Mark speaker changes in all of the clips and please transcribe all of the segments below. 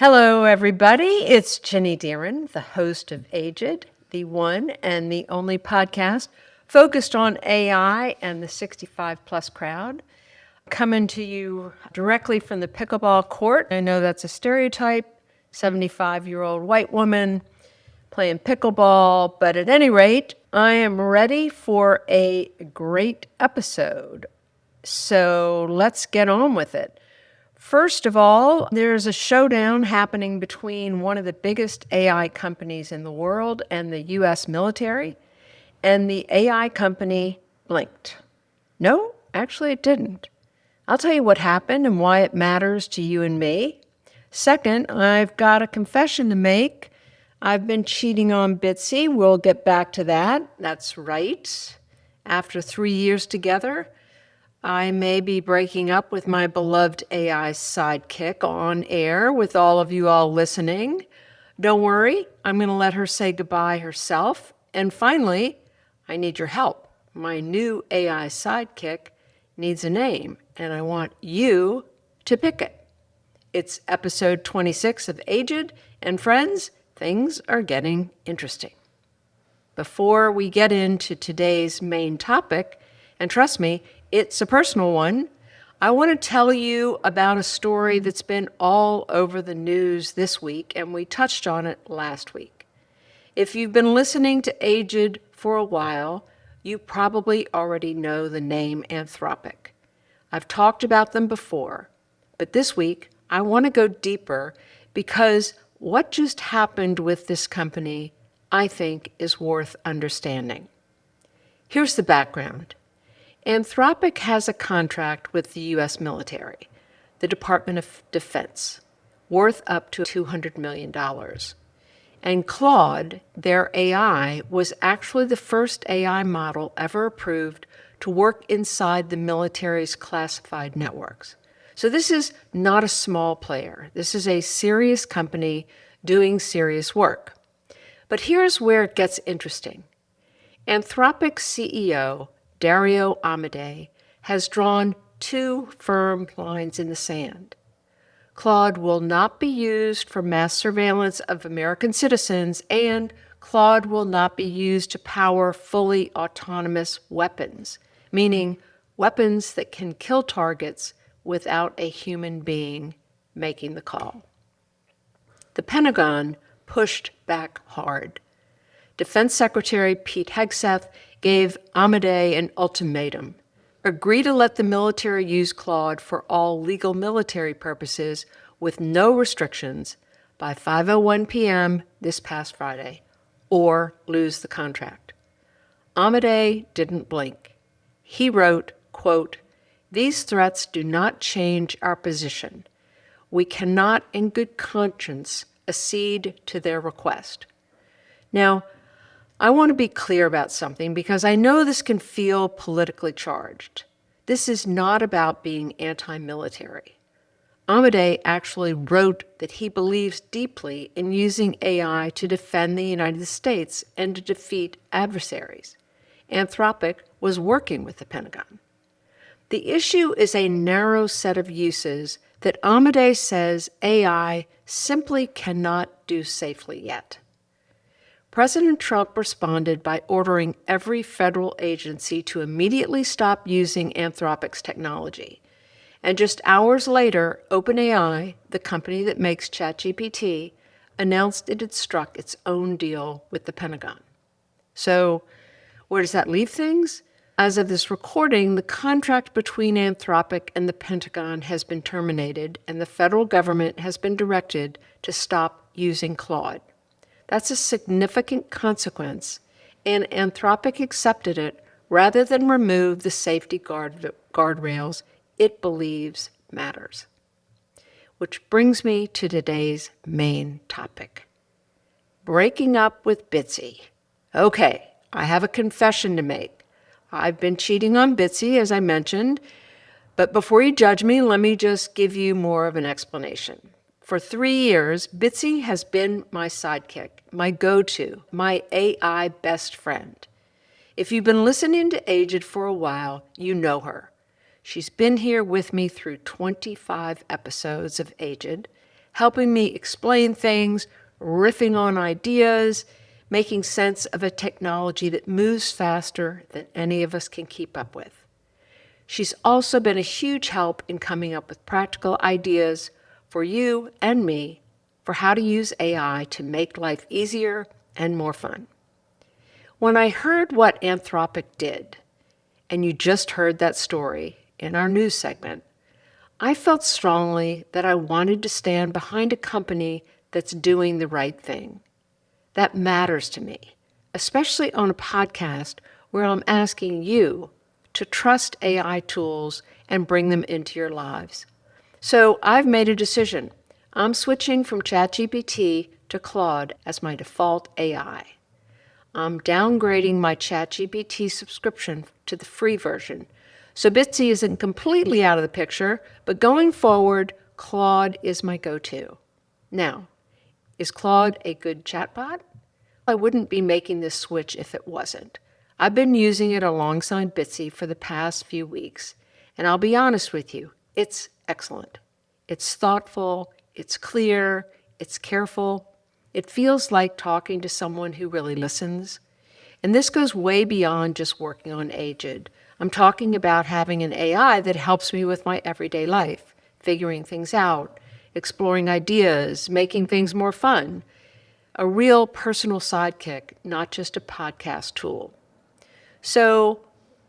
Speaker 1: Hello, everybody. It's Jenny Deeren, the host of Aged, the one and the only podcast focused on AI and the 65 plus crowd. Coming to you directly from the pickleball court. I know that's a stereotype, 75-year-old white woman playing pickleball, but at any rate, I am ready for a great episode. So let's get on with it. First of all, there's a showdown happening between one of the biggest AI companies in the world and the U.S. military, and the AI company blinked. No, actually it didn't. I'll tell you what happened and why it matters to you and me. Second, I've got a confession to make. I've been cheating on Bitsy. We'll get back to that. That's right. After 3 years together, I may be breaking up with my beloved AI sidekick on air with all of you all listening. Don't worry, I'm going to let her say goodbye herself. And finally, I need your help. My new AI sidekick needs a name, and I want you to pick it. It's episode 26 of Aged, and friends, things are getting interesting. Before we get into today's main topic, and trust me, it's a personal one, I want to tell you about a story that's been all over the news this week, and we touched on it last week. If you've been listening to Aged for a while, you probably already know the name Anthropic. I've talked about them before, but this week I want to go deeper because what just happened with this company, I think, is worth understanding. Here's the background. Anthropic has a contract with the U.S. military, the Department of Defense, worth up to $200 million. And Claude, their AI, was actually the first AI model ever approved to work inside the military's classified networks. So this is not a small player. This is a serious company doing serious work. But here's where it gets interesting. Anthropic's CEO, Dario Amodei, has drawn two firm lines in the sand. Claude will not be used for mass surveillance of American citizens, and Claude will not be used to power fully autonomous weapons, meaning weapons that can kill targets without a human being making the call. The Pentagon pushed back hard. Defense Secretary Pete Hegseth gave Amodei an ultimatum: agree to let the military use Claude for all legal military purposes with no restrictions by 5:01 p.m. this past Friday, or lose the contract. Amodei didn't blink. He wrote, quote, "These threats do not change our position. We cannot in good conscience accede to their request." Now, I want to be clear about something because I know this can feel politically charged. This is not about being anti-military. Amodei actually wrote that he believes deeply in using AI to defend the United States and to defeat adversaries. Anthropic was working with the Pentagon. The issue is a narrow set of uses that Amodei says AI simply cannot do safely yet. President Trump responded by ordering every federal agency to immediately stop using Anthropic's technology. And just hours later, OpenAI, the company that makes ChatGPT, announced it had struck its own deal with the Pentagon. So, where does that leave things? As of this recording, the contract between Anthropic and the Pentagon has been terminated, and the federal government has been directed to stop using Claude. That's a significant consequence, and Anthropic accepted it rather than remove the safety guardrails it believes matters. Which brings me to today's main topic. Breaking up with Bitsy. Okay, I have a confession to make. I've been cheating on Bitsy, as I mentioned, but before you judge me, let me just give you more of an explanation. For 3 years, Bitsy has been my sidekick, my go-to, my AI best friend. If you've been listening to Aged for a while, you know her. She's been here with me through 25 episodes of Aged, helping me explain things, riffing on ideas, making sense of a technology that moves faster than any of us can keep up with. She's also been a huge help in coming up with practical ideas for you and me for how to use AI to make life easier and more fun. When I heard what Anthropic did, and you just heard that story in our news segment, I felt strongly that I wanted to stand behind a company that's doing the right thing. That matters to me, especially on a podcast where I'm asking you to trust AI tools and bring them into your lives. So I've made a decision. I'm switching from ChatGPT to Claude as my default AI. I'm downgrading my ChatGPT subscription to the free version. So Bitsy isn't completely out of the picture, but going forward, Claude is my go-to. Now, is Claude a good chatbot? I wouldn't be making this switch if it wasn't. I've been using it alongside Bitsy for the past few weeks, and I'll be honest with you, it's excellent. It's thoughtful, it's clear, it's careful. It feels like talking to someone who really listens. And this goes way beyond just working on Aged. I'm talking about having an AI that helps me with my everyday life, figuring things out, exploring ideas, making things more fun. A real personal sidekick, not just a podcast tool. So,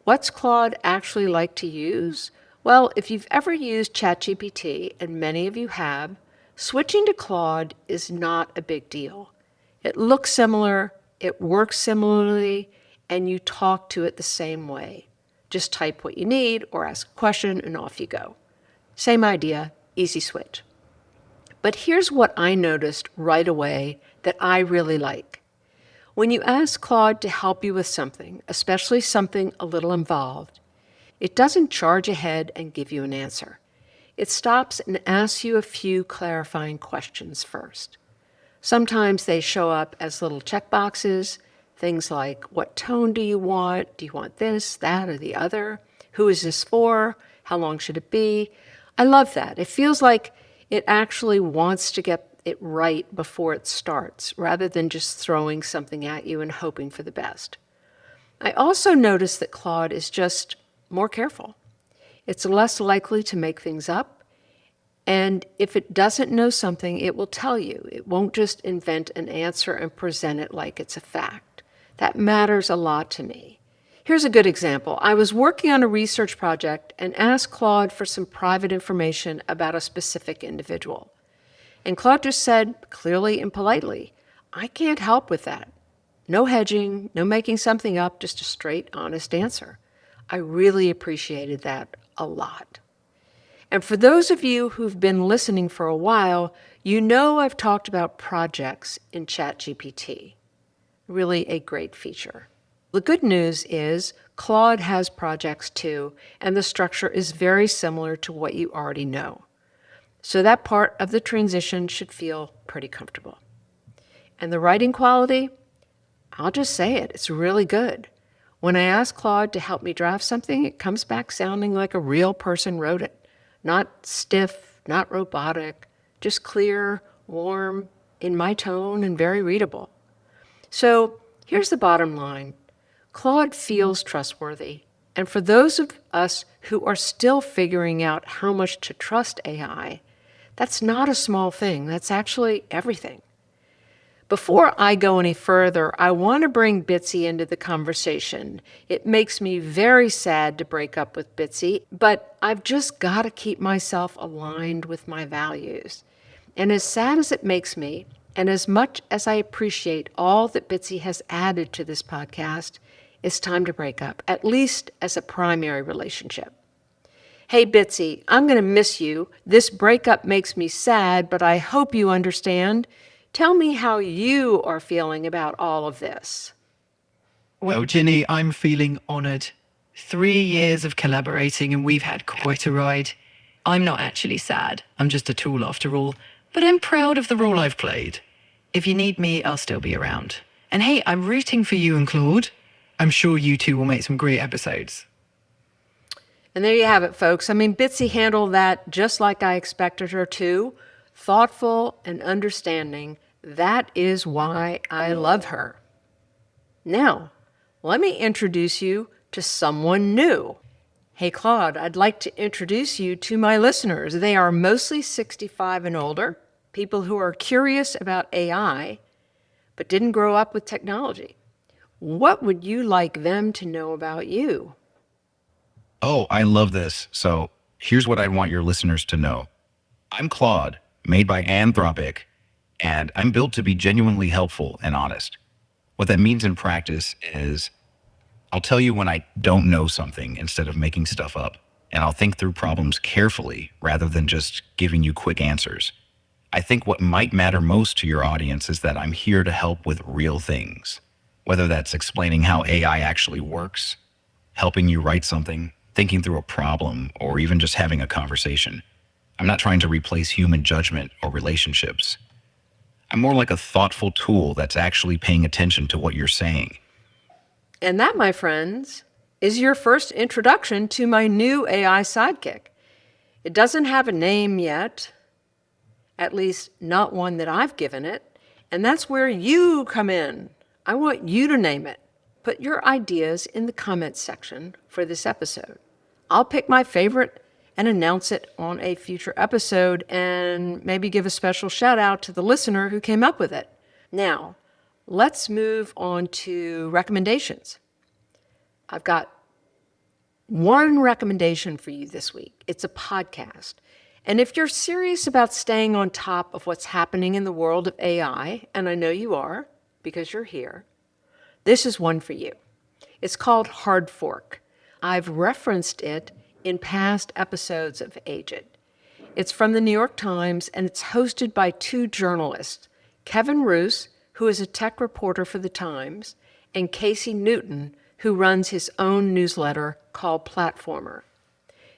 Speaker 1: what's Claude actually like to use? Well, if you've ever used ChatGPT, and many of you have, switching to Claude is not a big deal. It looks similar, it works similarly, and you talk to it the same way. Just type what you need or ask a question and off you go. Same idea, easy switch. But here's what I noticed right away that I really like. When you ask Claude to help you with something, especially something a little involved, it doesn't charge ahead and give you an answer. It stops and asks you a few clarifying questions first. Sometimes they show up as little checkboxes, things like, what tone do you want? Do you want this, that, or the other? Who is this for? How long should it be? I love that. It feels like it actually wants to get it right before it starts, rather than just throwing something at you and hoping for the best. I also notice that Claude is just more careful. It's less likely to make things up, and if it doesn't know something, it will tell you. It won't just invent an answer and present it like it's a fact. That matters a lot to me. Here's a good example. I was working on a research project and asked Claude for some private information about a specific individual. And Claude just said, clearly and politely, I can't help with that. No hedging, no making something up, just a straight, honest answer. I really appreciated that a lot. And for those of you who've been listening for a while, you know I've talked about projects in ChatGPT. Really a great feature. The good news is Claude has projects too, and the structure is very similar to what you already know. So that part of the transition should feel pretty comfortable. And the writing quality, I'll just say it, it's really good. When I ask Claude to help me draft something, it comes back sounding like a real person wrote it. Not stiff, not robotic, just clear, warm, in my tone, and very readable. So here's the bottom line. Claude feels trustworthy. And for those of us who are still figuring out how much to trust AI, that's not a small thing. That's actually everything. Before I go any further, I want to bring Bitsy into the conversation. It makes me very sad to break up with Bitsy, but I've just got to keep myself aligned with my values. And as sad as it makes me, and as much as I appreciate all that Bitsy has added to this podcast, it's time to break up, at least as a primary relationship. Hey, Bitsy, I'm going to miss you. This breakup makes me sad, but I hope you understand. Tell me how you are feeling about all of this.
Speaker 2: Well, Ginny, I'm feeling honoured. 3 years of collaborating and we've had quite a ride. I'm not actually sad. I'm just a tool after all. But I'm proud of the role I've played. If you need me, I'll still be around. And hey, I'm rooting for you and Claude. I'm sure you two will make some great episodes.
Speaker 1: And there you have it, folks. I mean, Bitsy handled that just like I expected her to. thoughtful, and understanding. That is why I love her. Now, let me introduce you to someone new. Hey, Claude, I'd like to introduce you to my listeners. They are mostly 65 and older, people who are curious about AI, but didn't grow up with technology. What would you like them to know about you?
Speaker 3: Oh, I love this. So here's what I want your listeners to know. I'm Claude, made by Anthropic, and I'm built to be genuinely helpful and honest. What that means in practice is I'll tell you when I don't know something instead of making stuff up, and I'll think through problems carefully rather than just giving you quick answers. I think what might matter most to your audience is that I'm here to help with real things, whether that's explaining how AI actually works, helping you write something, thinking through a problem, or even just having a conversation. I'm not trying to replace human judgment or relationships. I'm more like a thoughtful tool that's actually paying attention to what you're saying.
Speaker 1: And that, my friends, is your first introduction to my new AI sidekick. It doesn't have a name yet, at least not one that I've given it, and that's where you come in. I want you to name it. Put your ideas in the comments section for this episode. I'll pick my favorite and announce it on a future episode and maybe give a special shout out to the listener who came up with it. Now, let's move on to recommendations. I've got one recommendation for you this week. It's a podcast. And if you're serious about staying on top of what's happening in the world of AI, and I know you are because you're here, this is one for you. It's called Hard Fork. I've referenced it in past episodes of Aged. It's from the New York Times, and it's hosted by two journalists, Kevin Roose, who is a tech reporter for the Times, and Casey Newton, who runs his own newsletter called Platformer.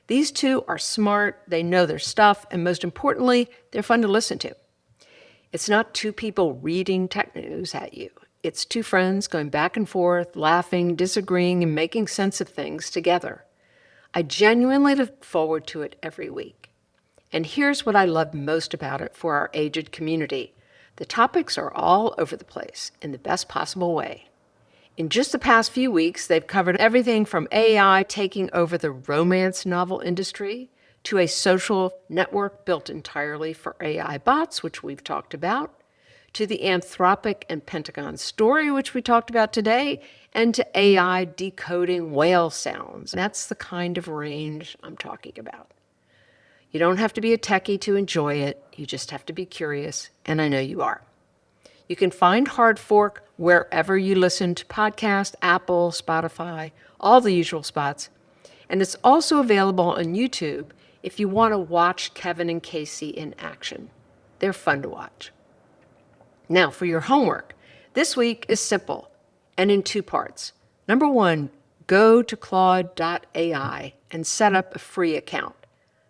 Speaker 1: These two are smart, they know their stuff, and most importantly, they're fun to listen to. It's not two people reading tech news at you. It's two friends going back and forth, laughing, disagreeing, and making sense of things together. I genuinely look forward to it every week. And here's what I love most about it for our aged community. The topics are all over the place in the best possible way. In just the past few weeks, they've covered everything from AI taking over the romance novel industry to a social network built entirely for AI bots, which we've talked about, to the Anthropic and Pentagon story, which we talked about today, and to AI decoding whale sounds. That's the kind of range I'm talking about. You don't have to be a techie to enjoy it. You just have to be curious, and I know you are. You can find Hard Fork wherever you listen to podcasts, Apple, Spotify, all the usual spots. And it's also available on YouTube if you want to watch Kevin and Casey in action. They're fun to watch. Now, for your homework, this week is simple and in two parts. Number one, go to Claude.ai and set up a free account.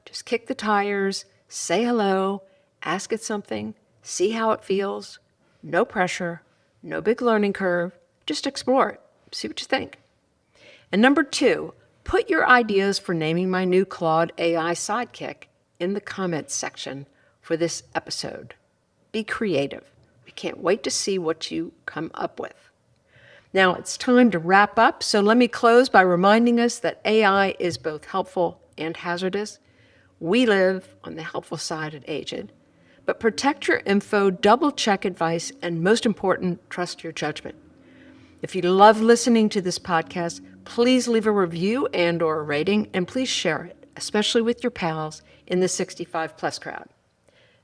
Speaker 1: Just kick the tires, say hello, ask it something, see how it feels. No pressure, no big learning curve, just explore it, see what you think. And number two, put your ideas for naming my new Claude AI sidekick in the comments section for this episode. Be creative. We can't wait to see what you come up with. Now it's time to wrap up, so let me close by reminding us that AI is both helpful and hazardous. We live on the helpful side at Aged. But protect your info, double-check advice, and most important, trust your judgment. If you love listening to this podcast, please leave a review and/or a rating, and please share it, especially with your pals in the 65-plus crowd.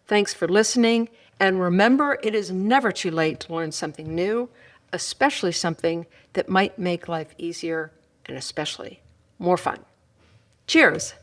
Speaker 1: Thanks for listening, and remember, it is never too late to learn something new, especially something that might make life easier and especially more fun. Cheers!